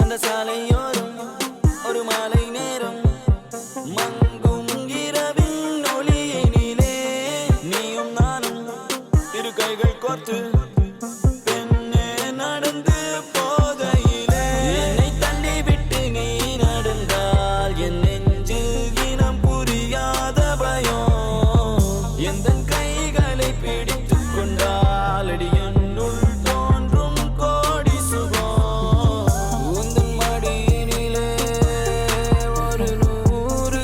அந்த சாலையோரம் ஒரு மாலை நேரம் மங்கும் இரவின் ஒளியினிலே நீயும் நானும் இரு கைகள் கோர்த்து பெண்ணே நடந்து போகையிலே என்னை தள்ளிவிட்டு நீ நடந்தால் என் நெஞ்சில் இனம் புரியாத பயம் எந்தன் கைகளை பிடித்துக் கொண்டால் அடி என்னுள் தோன்றும் கோடி சுகம் உந்தன் மடியினிலே ஒரு 100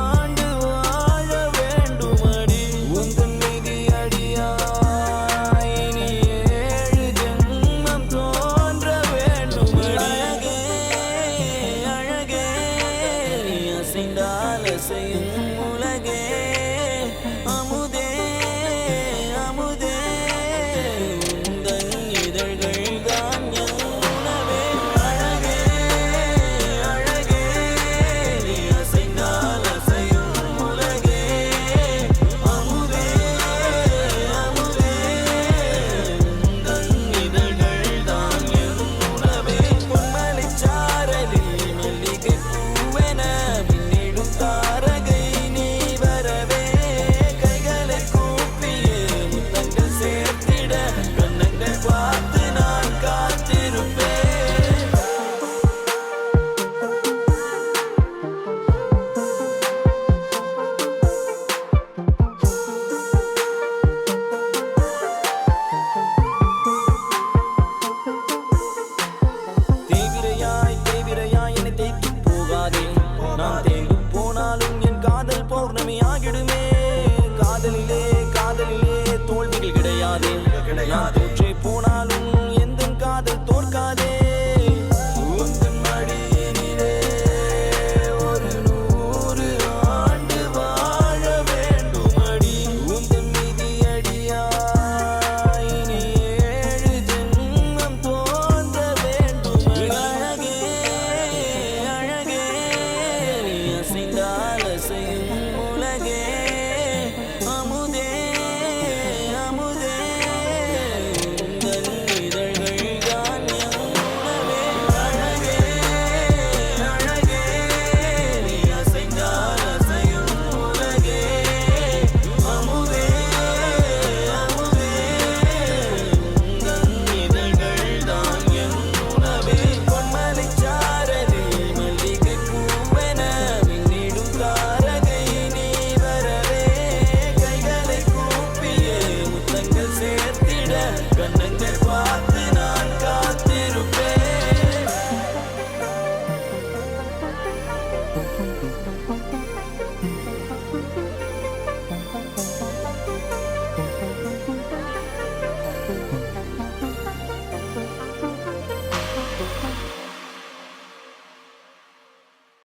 ஆண்டு வாழ வேண்டுமடி உந்தன் மீதி அடியாய் இனி 7 ஜென்மம் தோன்ற வேண்டுமடி அழகே அழகே நீ அசைந்தால் அசையும் உலகே அமுதே அமுதே உந்தன் இதழ்கள் தான் என் உணவே அழகே அழகே நீ அசைந்தால் அசையும் உலகே அமுதே அமுதே உந்தன் இதழ்கள் தான் என் உணவே பொன்மலைச் சாரலில் மல்லிகை பூவென மின்னிடும் தாரகை நீ வரவே கைகளை கூப்பியே முத்தங்கள் சேர்த்திட கண்ணங்கள் பார்த்து நான் காத்திருப்பேன் தேவிரையாய் என்னை தேய்த்து போகாதே நான் தேய்ந்து போனாலும் என் காதல் பௌர்ணமி ஆகிடுமே காதலிலே தோல்விகள் கிடையாதே நான் தோற்றே போனாலும் எந்த காதல் தோற்காதே